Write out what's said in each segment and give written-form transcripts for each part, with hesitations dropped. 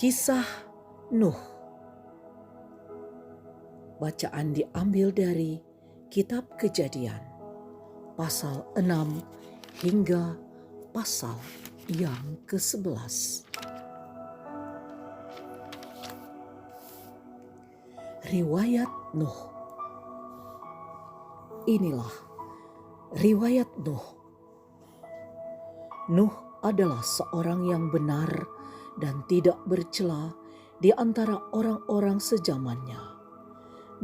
Kisah Nuh. Bacaan diambil dari Kitab Kejadian, pasal 6 hingga pasal yang ke-11. Riwayat Nuh. Inilah riwayat Nuh. Nuh adalah seorang yang benar dan tidak bercela di antara orang-orang sezamannya.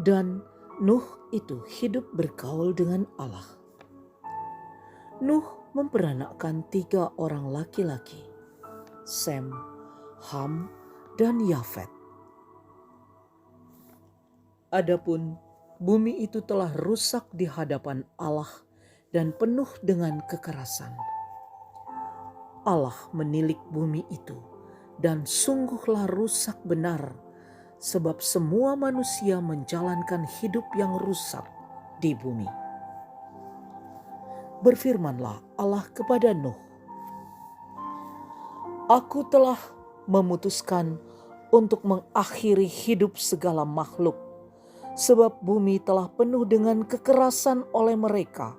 Dan Nuh itu hidup bergaul dengan Allah. Nuh memperanakkan 3 orang laki-laki, Sem, Ham, dan Yafet. Adapun bumi itu telah rusak di hadapan Allah dan penuh dengan kekerasan. Allah menilik bumi itu, dan sungguhlah rusak benar, sebab semua manusia menjalankan hidup yang rusak di bumi. Berfirmanlah Allah kepada Nuh, Aku telah memutuskan untuk mengakhiri hidup segala makhluk, sebab bumi telah penuh dengan kekerasan oleh mereka.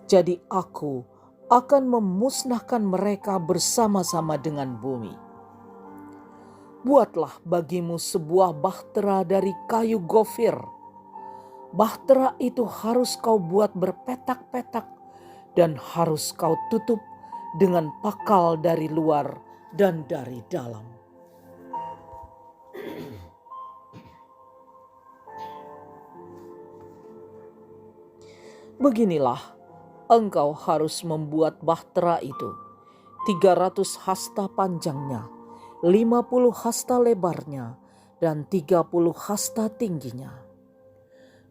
Jadi aku akan memusnahkan mereka bersama-sama dengan bumi. Buatlah bagimu sebuah bahtera dari kayu gofir. Bahtera itu harus kau buat berpetak-petak dan harus kau tutup dengan pakal dari luar dan dari dalam. Beginilah engkau harus membuat bahtera itu, 300 hasta panjangnya, 50 hasta lebarnya, dan 30 hasta tingginya.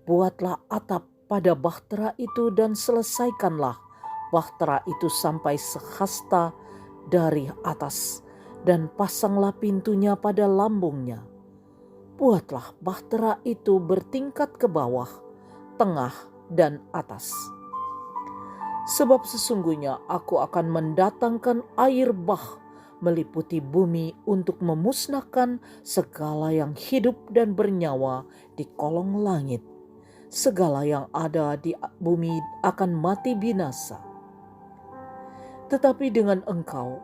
Buatlah atap pada bahtera itu dan selesaikanlah bahtera itu sampai sehasta dari atas, dan pasanglah pintunya pada lambungnya. Buatlah bahtera itu bertingkat ke bawah, tengah, dan atas. Sebab sesungguhnya aku akan mendatangkan air bah meliputi bumi untuk memusnahkan segala yang hidup dan bernyawa di kolong langit. Segala yang ada di bumi akan mati binasa. Tetapi dengan engkau,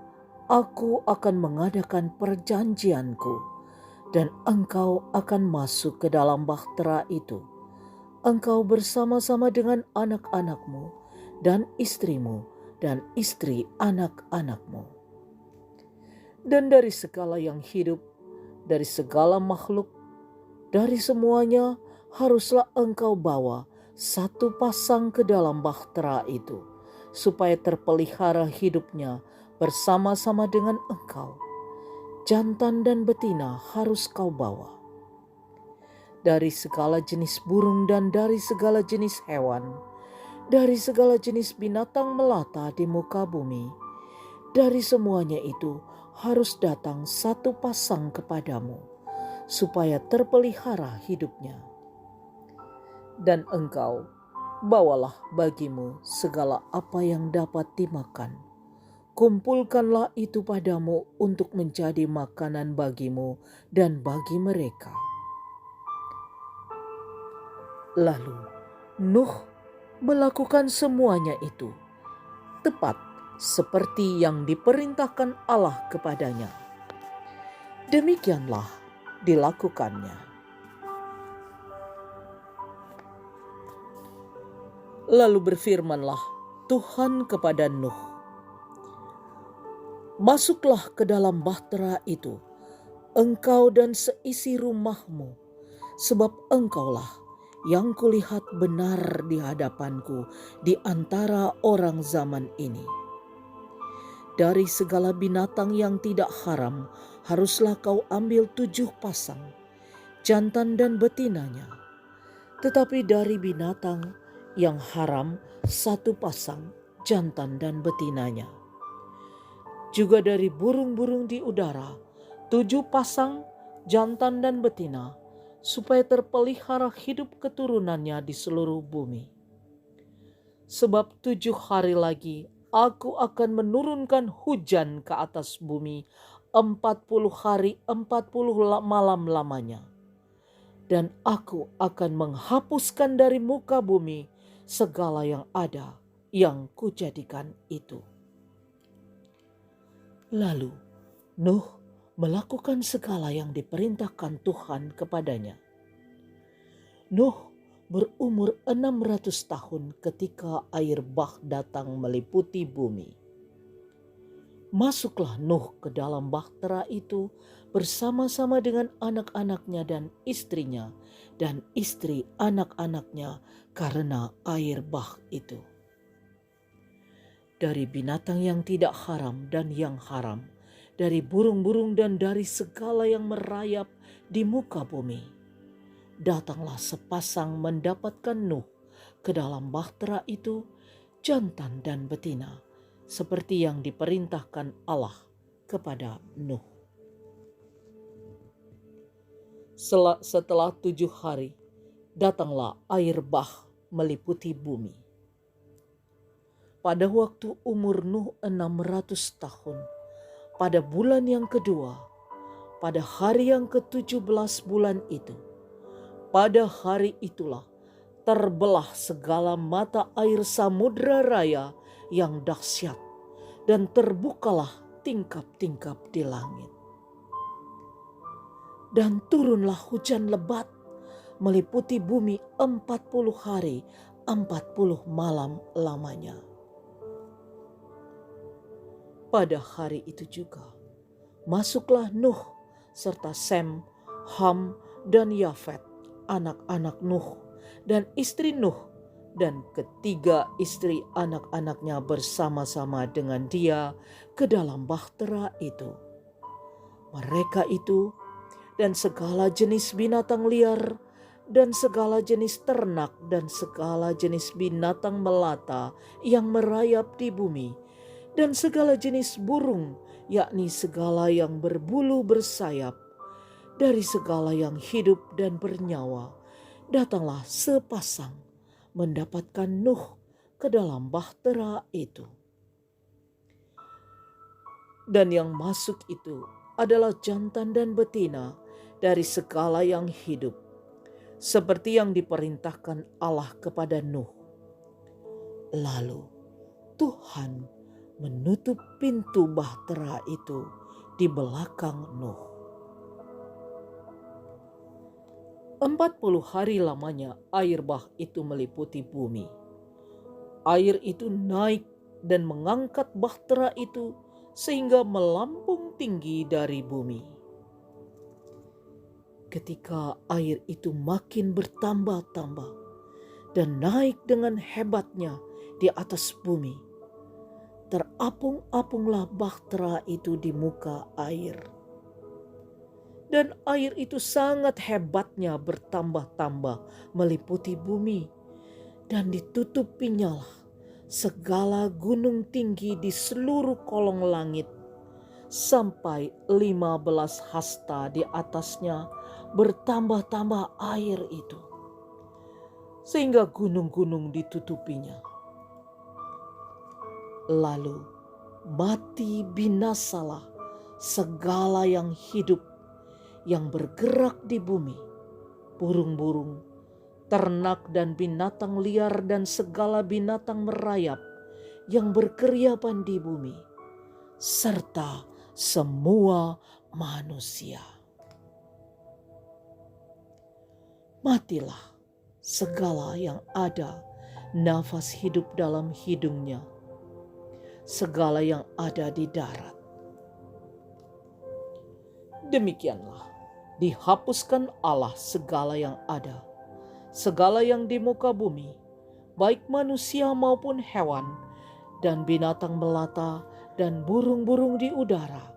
aku akan mengadakan perjanjianku, dan engkau akan masuk ke dalam bahtera itu. Engkau bersama-sama dengan anak-anakmu, dan istrimu, dan istri anak-anakmu. Dan dari segala yang hidup, dari segala makhluk, dari semuanya haruslah engkau bawa 1 pasang ke dalam bahtera itu, supaya terpelihara hidupnya bersama-sama dengan engkau. Jantan dan betina harus kau bawa. Dari segala jenis burung dan dari segala jenis hewan, dari segala jenis binatang melata di muka bumi, dari semuanya itu harus datang 1 pasang kepadamu, supaya terpelihara hidupnya. Dan engkau bawalah bagimu segala apa yang dapat dimakan. Kumpulkanlah itu padamu untuk menjadi makanan bagimu dan bagi mereka. Lalu Nuh melakukan semuanya itu, tepat seperti yang diperintahkan Allah kepadanya. Demikianlah dilakukannya. Lalu berfirmanlah Tuhan kepada Nuh, Masuklah ke dalam bahtera itu, engkau dan seisi rumahmu, sebab engkaulah yang kulihat benar di hadapanku di antara orang zaman ini. Dari segala binatang yang tidak haram, haruslah kau ambil 7 pasang, jantan dan betinanya. Tetapi dari binatang yang haram, 1 pasang, jantan dan betinanya. Juga dari burung-burung di udara, 7 pasang, jantan dan betina, supaya terpelihara hidup keturunannya di seluruh bumi. Sebab 7 hari lagi aku akan menurunkan hujan ke atas bumi 40 hari 40 malam lamanya. Dan aku akan menghapuskan dari muka bumi segala yang ada yang kujadikan itu. Lalu Nuh melakukan segala yang diperintahkan Tuhan kepadanya. Nuh berumur 600 tahun ketika air bah datang meliputi bumi. Masuklah Nuh ke dalam bahtera itu bersama-sama dengan anak-anaknya dan istrinya dan istri anak-anaknya karena air bah itu. Dari binatang yang tidak haram dan yang haram, dari burung-burung dan dari segala yang merayap di muka bumi, datanglah sepasang mendapatkan Nuh ke dalam bahtera itu, jantan dan betina, seperti yang diperintahkan Allah kepada Nuh. Setelah 7 hari, datanglah air bah meliputi bumi. Pada waktu umur Nuh 600 tahun, pada bulan yang kedua, pada hari yang ke-17 bulan itu, pada hari itulah terbelah segala mata air samudra raya yang dahsyat, dan terbukalah tingkap-tingkap di langit. Dan turunlah hujan lebat meliputi bumi 40 hari 40 malam lamanya. Pada hari itu juga masuklah Nuh serta Sem, Ham, dan Yafet, anak-anak Nuh, dan istri Nuh, dan ketiga istri anak-anaknya bersama-sama dengan dia ke dalam bahtera itu. Mereka itu dan segala jenis binatang liar dan segala jenis ternak dan segala jenis binatang melata yang merayap di bumi, dan segala jenis burung, yakni segala yang berbulu bersayap, dari segala yang hidup dan bernyawa, datanglah sepasang mendapatkan Nuh ke dalam bahtera itu. Dan yang masuk itu adalah jantan dan betina dari segala yang hidup, seperti yang diperintahkan Allah kepada Nuh. Lalu Tuhan menutup pintu bahtera itu di belakang Nuh. 40 hari lamanya air bah itu meliputi bumi. Air itu naik dan mengangkat bahtera itu sehingga melambung tinggi dari bumi. Ketika air itu makin bertambah-tambah dan naik dengan hebatnya di atas bumi, terapung-apunglah bahtera itu di muka air. Dan air itu sangat hebatnya bertambah-tambah meliputi bumi, dan ditutupinya lah segala gunung tinggi di seluruh kolong langit, sampai 15 hasta di atasnya bertambah-tambah air itu, sehingga gunung-gunung ditutupinya. Lalu mati binasalah segala yang hidup yang bergerak di bumi, burung-burung, ternak dan binatang liar dan segala binatang merayap yang berkeriapan di bumi, serta semua manusia. Matilah segala yang ada nafas hidup dalam hidungnya, segala yang ada di darat. Demikianlah dihapuskan Allah segala yang ada, segala yang di muka bumi, baik manusia maupun hewan, dan binatang melata, dan burung-burung di udara,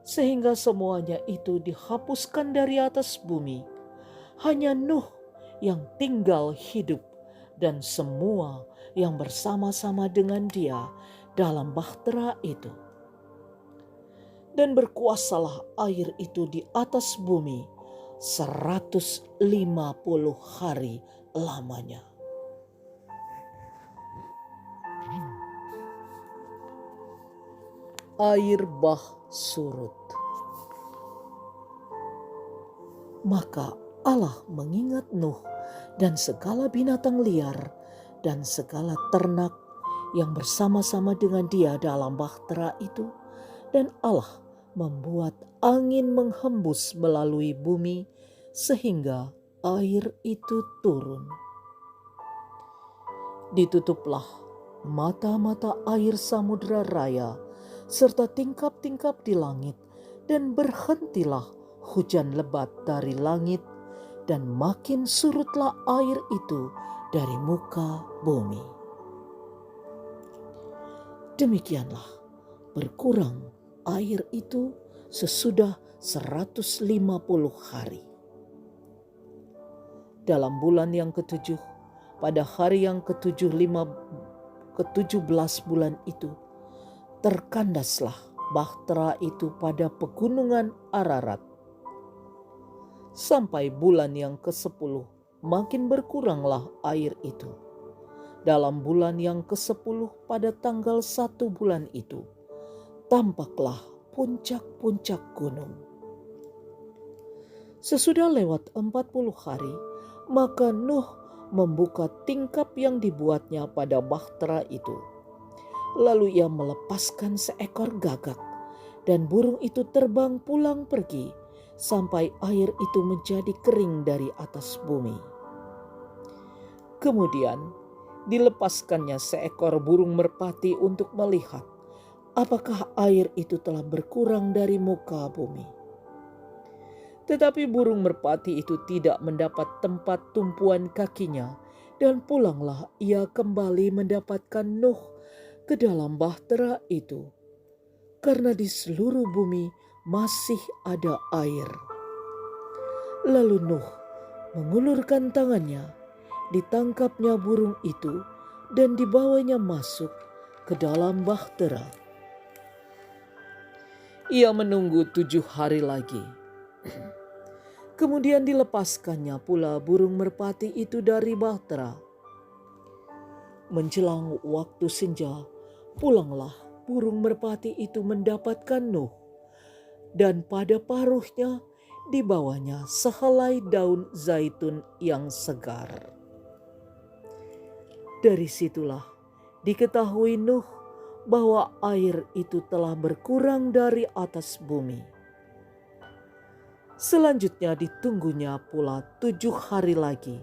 sehingga semuanya itu dihapuskan dari atas bumi. Hanya Nuh yang tinggal hidup, dan semua yang bersama-sama dengan dia dalam bahtera itu. Dan berkuasalah air itu di atas bumi 150 hari lamanya. Air bah surut. Maka Allah mengingat Nuh dan segala binatang liar dan segala ternak yang bersama-sama dengan dia dalam bahtera itu, dan Allah membuat angin menghembus melalui bumi sehingga air itu turun. Ditutuplah mata-mata air samudra raya serta tingkap-tingkap di langit, dan berhentilah hujan lebat dari langit, dan makin surutlah air itu dari muka bumi. Demikianlah berkurang air itu sesudah 150 hari. Dalam bulan yang ketujuh, pada hari yang ke-17 bulan itu, terkandaslah bahtera itu pada pegunungan Ararat. Sampai bulan yang ke-10, makin berkuranglah air itu. Dalam bulan yang ke-10 pada tanggal 1 bulan itu, tampaklah puncak-puncak gunung. Sesudah lewat 40 hari, maka Nuh membuka tingkap yang dibuatnya pada bahtera itu. Lalu ia melepaskan seekor gagak, dan burung itu terbang pulang pergi sampai air itu menjadi kering dari atas bumi. Kemudian dilepaskannya seekor burung merpati untuk melihat apakah air itu telah berkurang dari muka bumi. Tetapi burung merpati itu tidak mendapat tempat tumpuan kakinya, dan pulanglah ia kembali mendapatkan Nuh ke dalam bahtera itu, karena di seluruh bumi masih ada air. Lalu Nuh mengulurkan tangannya, ditangkapnya burung itu, dan dibawanya masuk ke dalam bahtera. Ia menunggu 7 hari lagi. Kemudian dilepaskannya pula burung merpati itu dari bahtera. Menjelang waktu senja, pulanglah burung merpati itu mendapatkan Nuh, dan pada paruhnya dibawanya sehelai daun zaitun yang segar. Dari situlah diketahui Nuh bahwa air itu telah berkurang dari atas bumi. Selanjutnya ditunggunya pula 7 hari lagi.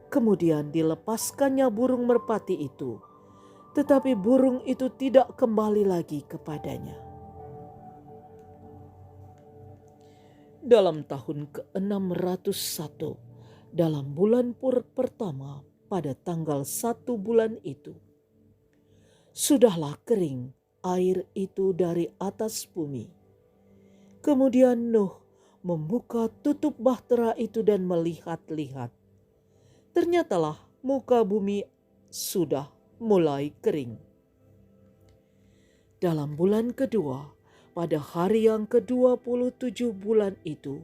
Kemudian dilepaskannya burung merpati itu, tetapi burung itu tidak kembali lagi kepadanya. Dalam tahun ke-601, dalam bulan Pur pertama pada tanggal 1 bulan itu, sudahlah kering air itu dari atas bumi. Kemudian Nuh membuka tutup bahtera itu dan melihat-lihat. Ternyatalah muka bumi sudah mulai kering. Dalam bulan kedua, pada hari yang ke-27 bulan itu,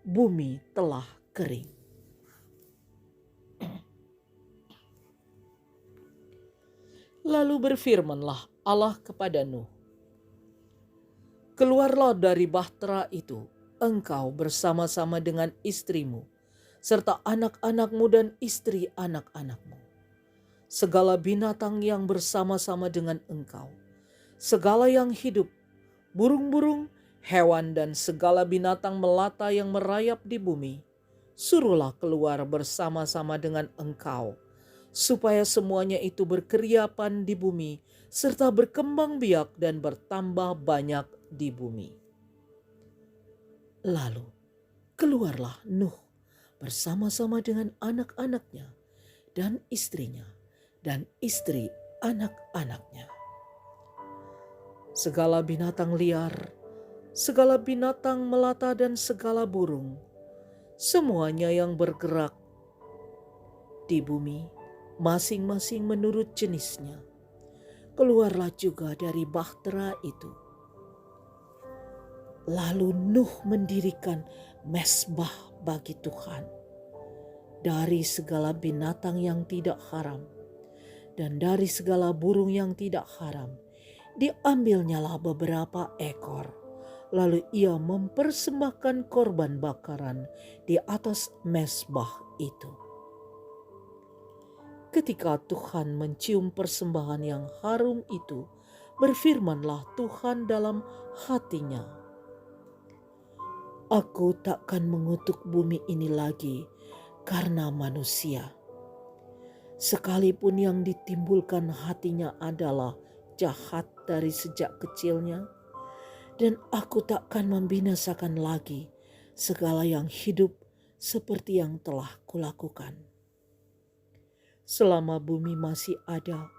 bumi telah kering. Lalu berfirmanlah Allah kepada Nuh, "Keluarlah dari bahtera itu, engkau bersama-sama dengan istrimu, serta anak-anakmu dan istri anak-anakmu, segala binatang yang bersama-sama dengan engkau, segala yang hidup, burung-burung, hewan, dan segala binatang melata yang merayap di bumi, suruhlah keluar bersama-sama dengan engkau, supaya semuanya itu berkeriapan di bumi, serta berkembang biak dan bertambah banyak di bumi." Lalu keluarlah Nuh bersama-sama dengan anak-anaknya dan istrinya dan istri anak-anaknya. Segala binatang liar, segala binatang melata dan segala burung, semuanya yang bergerak di bumi, masing-masing menurut jenisnya, keluarlah juga dari bahtera itu. Lalu Nuh mendirikan mezbah bagi Tuhan dari segala binatang yang tidak haram dan dari segala burung yang tidak haram. Diambilnyalah beberapa ekor, Lalu ia mempersembahkan korban bakaran di atas mezbah itu. Ketika Tuhan mencium persembahan yang harum itu, berfirmanlah Tuhan dalam hatinya, "Aku takkan mengutuk bumi ini lagi karena manusia. Sekalipun yang ditimbulkan hatinya adalah jahat dari sejak kecilnya, dan aku takkan membinasakan lagi segala yang hidup seperti yang telah kulakukan. Selama bumi masih ada,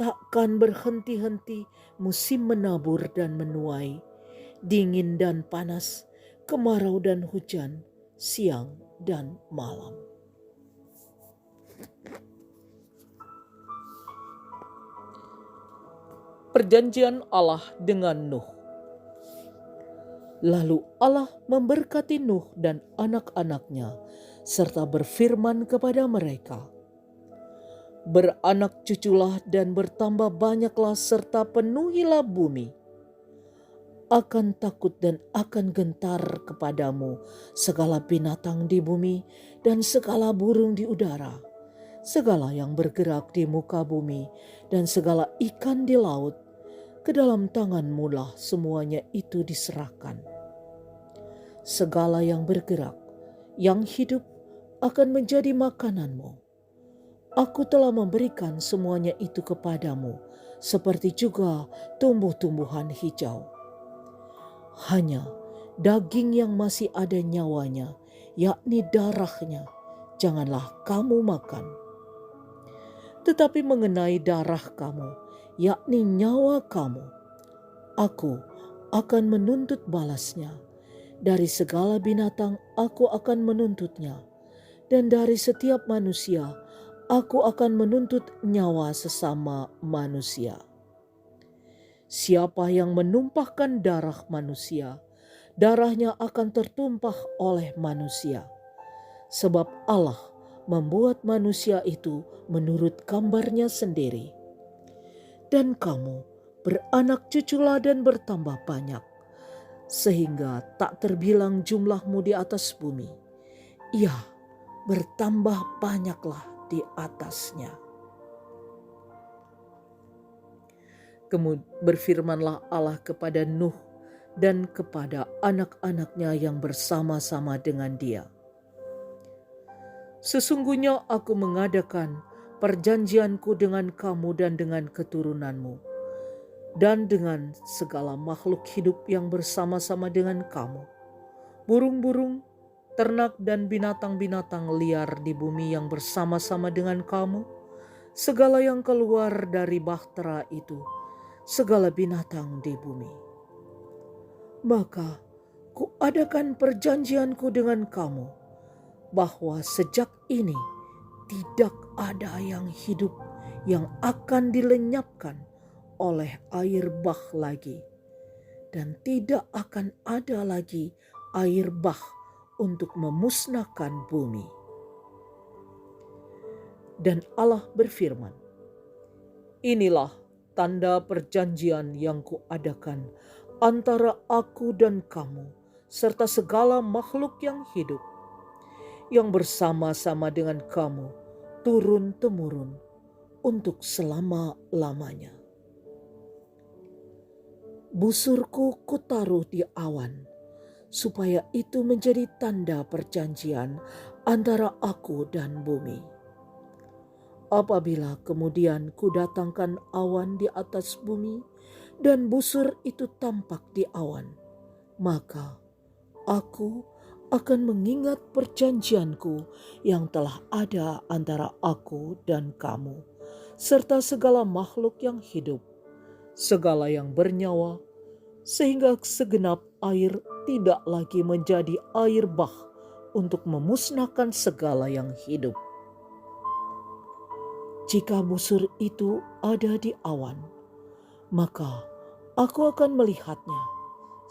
takkan berhenti-henti musim menabur dan menuai, dingin dan panas, kemarau dan hujan, siang dan malam." Perjanjian Allah dengan Nuh. Lalu Allah memberkati Nuh dan anak-anaknya, serta berfirman kepada mereka, "Beranak cuculah dan bertambah banyaklah serta penuhilah bumi. Akan takut dan akan gentar kepadamu segala binatang di bumi dan segala burung di udara, segala yang bergerak di muka bumi dan segala ikan di laut. Ke dalam tanganmu lah semuanya itu diserahkan. Segala yang bergerak, yang hidup akan menjadi makananmu. Aku telah memberikan semuanya itu kepadamu, seperti juga tumbuh-tumbuhan hijau. Hanya daging yang masih ada nyawanya, yakni darahnya, janganlah kamu makan. Tetapi mengenai darah kamu, yakni nyawa kamu, aku akan menuntut balasnya. Dari segala binatang aku akan menuntutnya, dan dari setiap manusia aku akan menuntut nyawa sesama manusia. Siapa yang menumpahkan darah manusia, darahnya akan tertumpah oleh manusia. Sebab Allah membuat manusia itu menurut gambarnya sendiri. Dan kamu beranak cuculah dan bertambah banyak, sehingga tak terbilang jumlahmu di atas bumi. Ya, bertambah banyaklah di atasnya." Kemudian berfirmanlah Allah kepada Nuh dan kepada anak-anaknya yang bersama-sama dengan dia, "Sesungguhnya aku mengadakan perjanjianku dengan kamu dan dengan keturunanmu, dan dengan segala makhluk hidup yang bersama-sama dengan kamu, burung-burung, ternak dan binatang-binatang liar di bumi yang bersama-sama dengan kamu, segala yang keluar dari bahtera itu, segala binatang di bumi. Maka kuadakan perjanjianku dengan kamu, bahwa sejak ini tidak ada yang hidup yang akan dilenyapkan oleh air bah lagi, dan tidak akan ada lagi air bah untuk memusnahkan bumi." Dan Allah berfirman, "Inilah tanda perjanjian yang kuadakan antara aku dan kamu, serta segala makhluk yang hidup, yang bersama-sama dengan kamu turun-temurun untuk selama-lamanya. Busurku kutaruh di awan, supaya itu menjadi tanda perjanjian antara aku dan bumi. Apabila kemudian kudatangkan awan di atas bumi, dan busur itu tampak di awan, maka aku akan mengingat perjanjianku yang telah ada antara aku dan kamu, serta segala makhluk yang hidup, segala yang bernyawa, sehingga segenap air tidak lagi menjadi air bah untuk memusnahkan segala yang hidup. Jika busur itu ada di awan, maka aku akan melihatnya,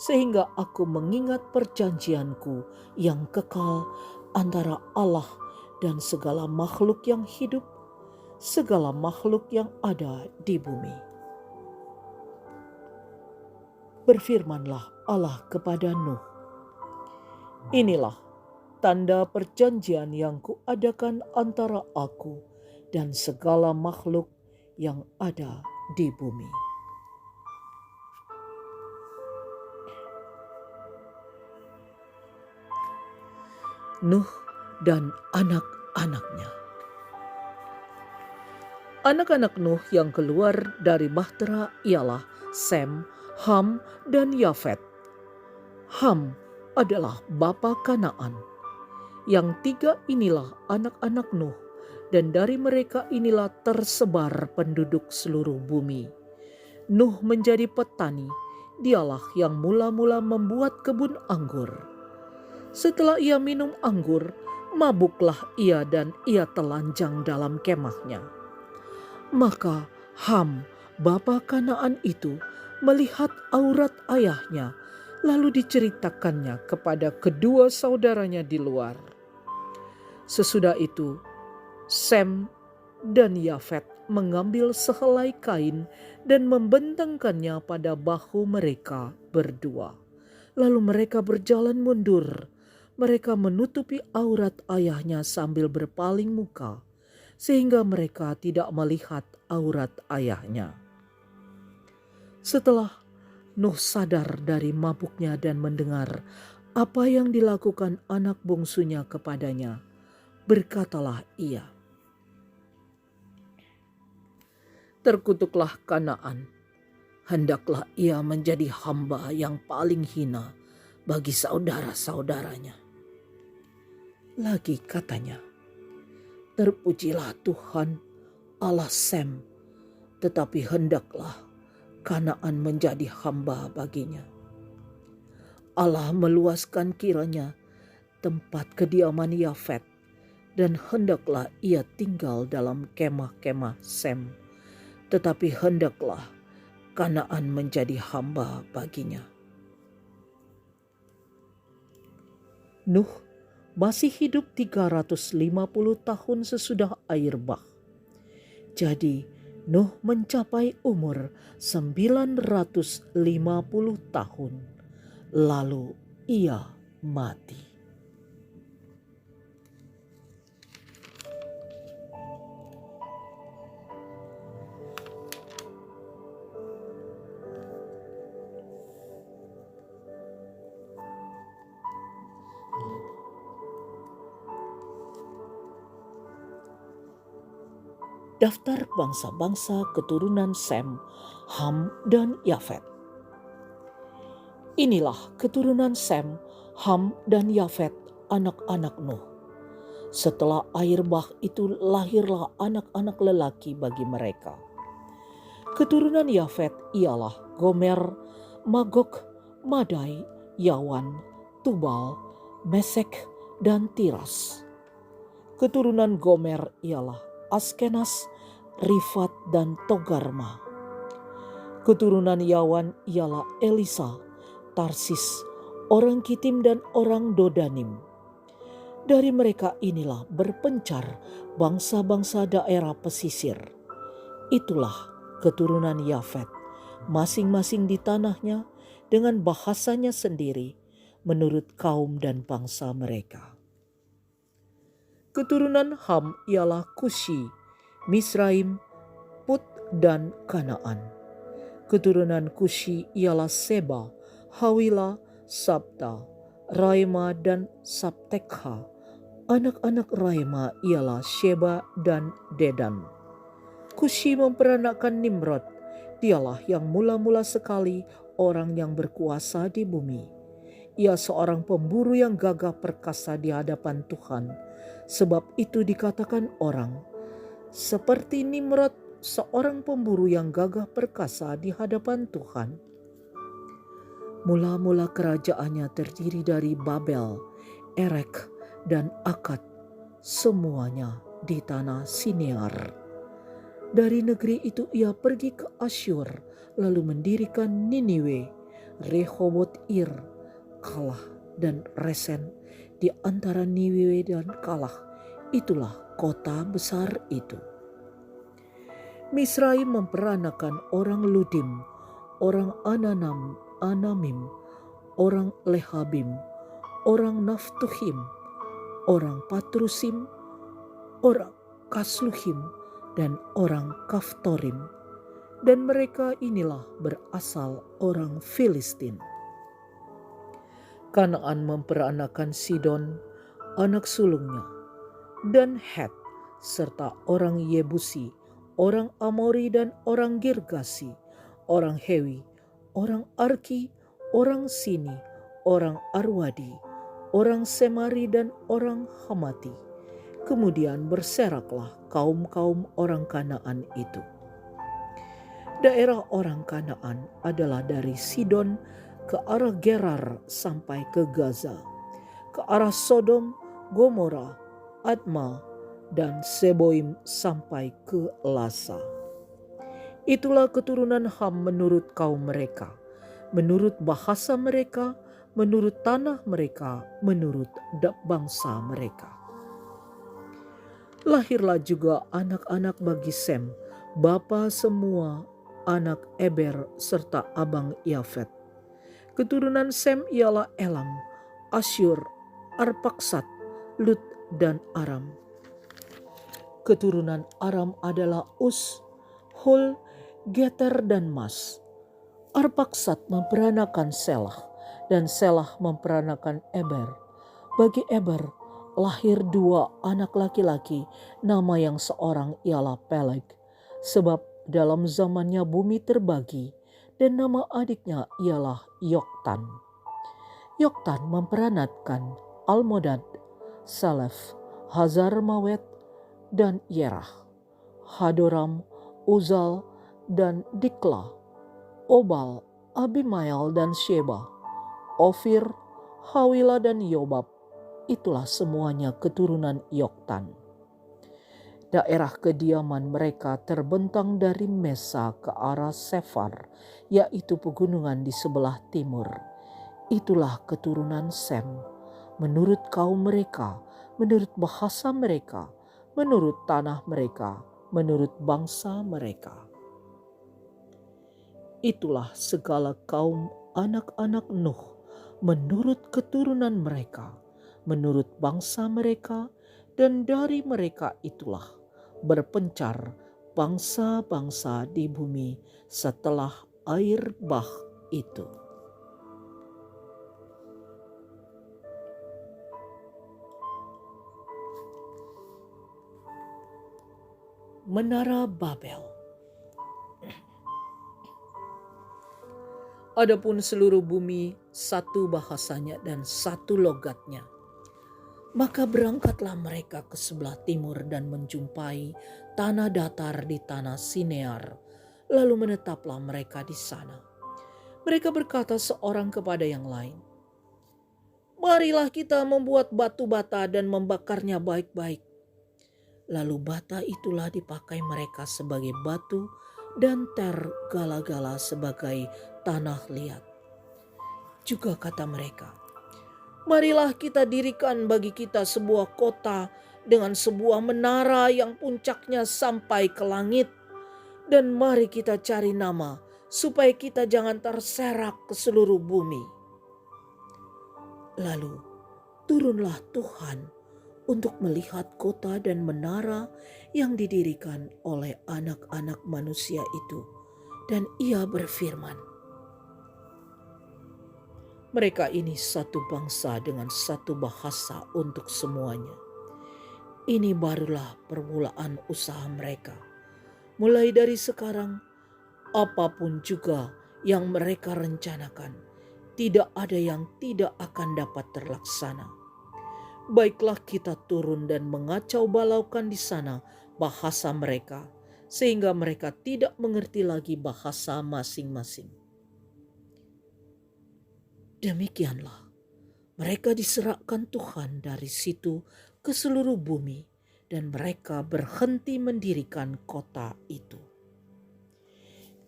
sehingga aku mengingat perjanjianku yang kekal antara Allah dan segala makhluk yang hidup, segala makhluk yang ada di bumi." berfirmanlah Allah kepada Nuh, "Inilah tanda perjanjian yang kuadakan antara aku dan segala makhluk yang ada di bumi." Nuh dan anak-anaknya. Anak-anak Nuh yang keluar dari bahtera ialah Sem, Ham, dan Yafet. Ham adalah bapa Kanaan. Yang tiga inilah anak-anak Nuh, dan dari mereka inilah tersebar penduduk seluruh bumi. Nuh menjadi petani, dialah yang mula-mula membuat kebun anggur. Setelah ia minum anggur, mabuklah ia dan ia telanjang dalam kemahnya. Maka Ham, bapa Kanaan itu, melihat aurat ayahnya, lalu diceritakannya kepada kedua saudaranya di luar. Sesudah itu, Sem dan Yafet mengambil sehelai kain dan membentangkannya pada bahu mereka berdua. Lalu mereka berjalan mundur. Mereka menutupi aurat ayahnya sambil berpaling muka, sehingga mereka tidak melihat aurat ayahnya. Setelah Nuh sadar dari mabuknya dan mendengar apa yang dilakukan anak bungsunya kepadanya, berkatalah ia, "Terkutuklah Kanaan, hendaklah ia menjadi hamba yang paling hina bagi saudara-saudaranya." Lagi katanya, "Terpujilah Tuhan Allah Sem, tetapi hendaklah Kanaan menjadi hamba baginya." Allah meluaskan kiranya tempat kediaman Yafet, dan hendaklah ia tinggal dalam kemah-kemah Sem, tetapi hendaklah Kanaan menjadi hamba baginya. Nuh masih hidup 350 tahun sesudah air bah. Jadi Nuh mencapai umur 950 tahun, lalu ia mati. Daftar bangsa-bangsa keturunan Sem, Ham, dan Yafet. Inilah keturunan Sem, Ham, dan Yafet, anak-anak Nuh. Setelah air bah itu lahirlah anak-anak lelaki bagi mereka. Keturunan Yafet ialah Gomer, Magog, Madai, Yawan, Tubal, Mesek, dan Tiras. Keturunan Gomer ialah Askenas, Rifat, dan Togarma. Keturunan Yawan ialah Elisa, Tarsis, orang Kitim, dan orang Dodanim. Dari mereka inilah berpencar bangsa-bangsa daerah pesisir. Itulah keturunan Yafet, masing-masing di tanahnya dengan bahasanya sendiri menurut kaum dan bangsa mereka. Keturunan Ham ialah Kushi, Misraim, Put, dan Kanaan. Keturunan Kushi ialah Seba, Hawila, Sabta, Raima, dan Sabtekha. Anak-anak Raima ialah Sheba dan Dedan. Kushi memperanakkan Nimrod. Dialah yang mula-mula sekali orang yang berkuasa di bumi. Ia seorang pemburu yang gagah perkasa di hadapan Tuhan. Sebab itu dikatakan orang, seperti Nimrod, seorang pemburu yang gagah perkasa di hadapan Tuhan. Mula-mula kerajaannya terdiri dari Babel, Erek, dan Akad, semuanya di tanah Sinear. Dari negeri itu ia pergi ke Asyur, lalu mendirikan Niniwe, Rehoboth Ir, Kalah, dan Resen. Di antara Niniwe dan Kalah, itulah kota besar itu. Misraim memperanakan orang Ludim, orang Ananam, Anamim, orang Lehabim, orang Naftuhim, orang Patrusim, orang Kasluhim, dan orang Kaftorim. Dan mereka inilah berasal orang Filistin. Kanaan memperanakan Sidon, anak sulungnya, dan Het, serta orang Yebusi, orang Amori dan orang Girgasi, orang Hewi, orang Arki, orang Sini, orang Arwadi, orang Semari dan orang Hamati. Kemudian berseraklah kaum-kaum orang Kanaan itu. Daerah orang Kanaan adalah dari Sidon ke arah Gerar sampai ke Gaza, ke arah Sodom, Gomora, Adma, dan Seboim sampai ke Lasa. Itulah keturunan Ham menurut kaum mereka, menurut bahasa mereka, menurut tanah mereka, menurut bangsa mereka. Lahirlah juga anak-anak bagi Sem, bapa semua anak Eber serta abang Yafet. Keturunan Sem ialah Elam, Asyur, Arpaksad, Lut, dan Aram. Keturunan Aram adalah Us, Hul, Geter, dan Mas. Arpaksad memperanakan Selah, dan Selah memperanakan Eber. Bagi Eber lahir 2 anak laki-laki, nama yang seorang ialah Peleg, sebab dalam zamannya bumi terbagi, dan nama adiknya ialah Yoktan. Yoktan memperanatkan Almodad, Salef, Hazar Mawet, dan Yerah, Hadoram, Uzal, dan Dikla, Obal, Abimael, dan Sheba, Ofir, Hawila, dan Yobab. Itulah semuanya keturunan Yoktan. Daerah kediaman mereka terbentang dari Mesa ke arah Sefar, yaitu pegunungan di sebelah timur. Itulah keturunan Sem, menurut kaum mereka, menurut bahasa mereka, menurut tanah mereka, menurut bangsa mereka. Itulah segala kaum anak-anak Nuh, menurut keturunan mereka, menurut bangsa mereka, dan dari mereka itulah berpencar bangsa-bangsa di bumi setelah air bah itu. Menara Babel. Adapun seluruh bumi satu bahasanya dan satu logatnya. Maka berangkatlah mereka ke sebelah timur dan menjumpai tanah datar di tanah Sinear. Lalu menetaplah mereka di sana. Mereka berkata seorang kepada yang lain, "Marilah kita membuat batu bata dan membakarnya baik-baik." Lalu bata itulah dipakai mereka sebagai batu dan gala-gala sebagai tanah liat. Juga kata mereka, "Marilah kita dirikan bagi kita sebuah kota dengan sebuah menara yang puncaknya sampai ke langit. Dan mari kita cari nama supaya kita jangan terserak ke seluruh bumi." Lalu turunlah Tuhan untuk melihat kota dan menara yang didirikan oleh anak-anak manusia itu. Dan ia berfirman, "Mereka ini satu bangsa dengan satu bahasa untuk semuanya. Ini barulah permulaan usaha mereka. Mulai dari sekarang, apapun juga yang mereka rencanakan, tidak ada yang tidak akan dapat terlaksana. Baiklah kita turun dan mengacau balaukan di sana bahasa mereka, sehingga mereka tidak mengerti lagi bahasa masing-masing." Demikianlah mereka diserahkan Tuhan dari situ ke seluruh bumi, dan mereka berhenti mendirikan kota itu.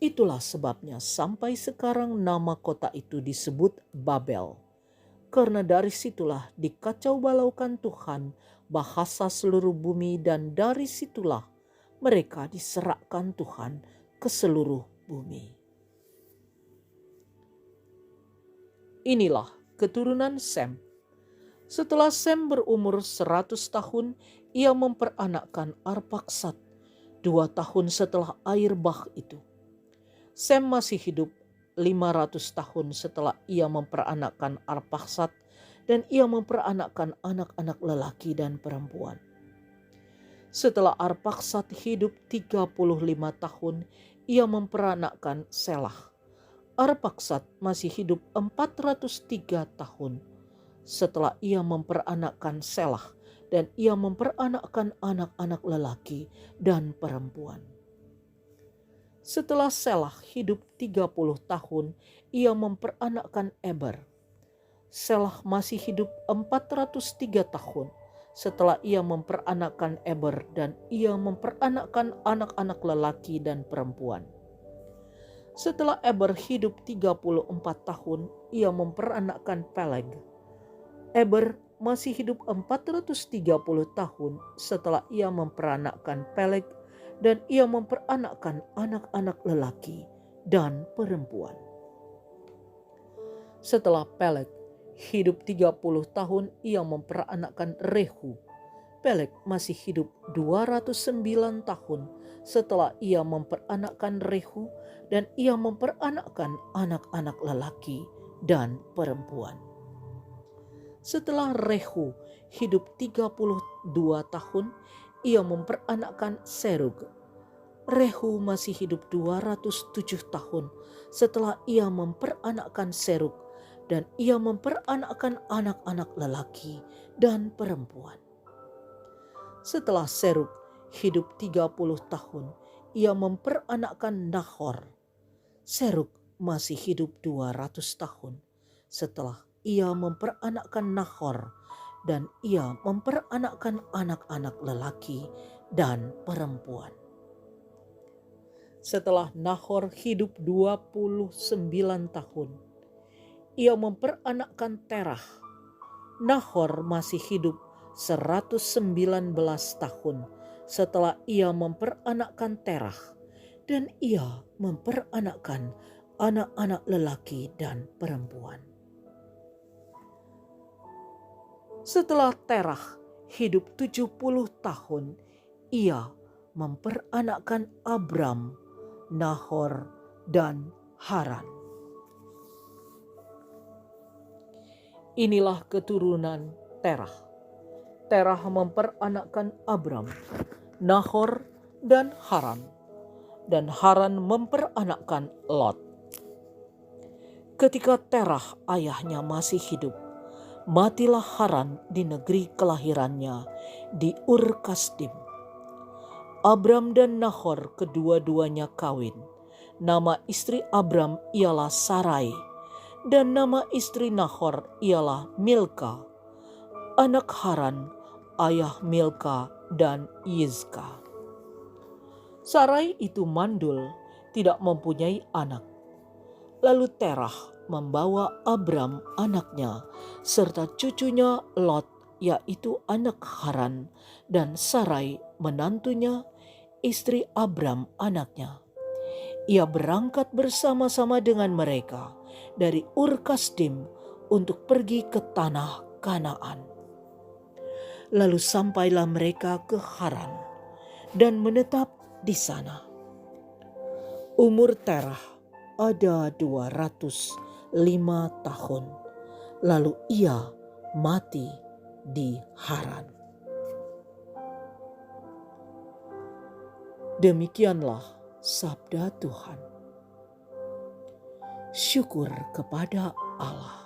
Itulah sebabnya sampai sekarang nama kota itu disebut Babel, karena dari situlah dikacau balaukan Tuhan bahasa seluruh bumi, dan dari situlah mereka diserahkan Tuhan ke seluruh bumi. Inilah keturunan Sem. Setelah Sem berumur 100 tahun, ia memperanakkan Arpaksad 2 tahun setelah air bah itu. Sem masih hidup 500 tahun setelah ia memperanakkan Arpaksad, dan ia memperanakkan anak-anak lelaki dan perempuan. Setelah Arpaksad hidup 35 tahun, ia memperanakkan Selah. Arpaksad masih hidup 403 tahun setelah ia memperanakkan Selah, dan ia memperanakkan anak-anak lelaki dan perempuan. Setelah Selah hidup 30 tahun, ia memperanakkan Eber. Selah masih hidup 403 tahun setelah ia memperanakkan Eber, dan ia memperanakkan anak-anak lelaki dan perempuan. Setelah Eber hidup 34 tahun, ia memperanakkan Peleg. Eber masih hidup 430 tahun setelah ia memperanakkan Peleg, dan ia memperanakkan anak-anak lelaki dan perempuan. Setelah Peleg hidup 30 tahun, ia memperanakkan Rehu. Peleg masih hidup 209 tahun setelah ia memperanakkan Rehu, dan ia memperanakkan anak-anak lelaki dan perempuan. Setelah Rehu hidup 32 tahun, ia memperanakkan Serug. Rehu masih hidup 207 tahun setelah ia memperanakkan Serug, dan ia memperanakkan anak-anak lelaki dan perempuan. Setelah Serug hidup 30 tahun, ia memperanakkan Nahor. Serug masih hidup 200 tahun setelah ia memperanakkan Nahor, dan ia memperanakkan anak-anak lelaki dan perempuan. Setelah Nahor hidup 29 tahun, ia memperanakkan Terah. Nahor masih hidup 119 tahun setelah ia memperanakkan Terah, dan ia memperanakkan anak-anak lelaki dan perempuan. Setelah Terah hidup 70 tahun, ia memperanakkan Abram, Nahor, dan Haran. Inilah keturunan Terah. Terah memperanakkan Abram, Nahor, dan Haran. Dan Haran memperanakkan Lot. Ketika Terah ayahnya masih hidup, matilah Haran di negeri kelahirannya di Ur Kasdim. Abram dan Nahor kedua-duanya kawin. Nama istri Abram ialah Sarai, dan nama istri Nahor ialah Milka. Anak Haran, ayah Milka dan Yizka. Sarai itu mandul, tidak mempunyai anak. Lalu Terah membawa Abram anaknya serta cucunya Lot, yaitu anak Haran, dan Sarai menantunya, istri Abram anaknya. Ia berangkat bersama-sama dengan mereka dari Ur Kasdim untuk pergi ke tanah Kanaan. Lalu sampailah mereka ke Haran dan menetap di sana. Umur Terah ada 205 tahun, lalu ia mati di Haran. Demikianlah sabda Tuhan. Syukur kepada Allah.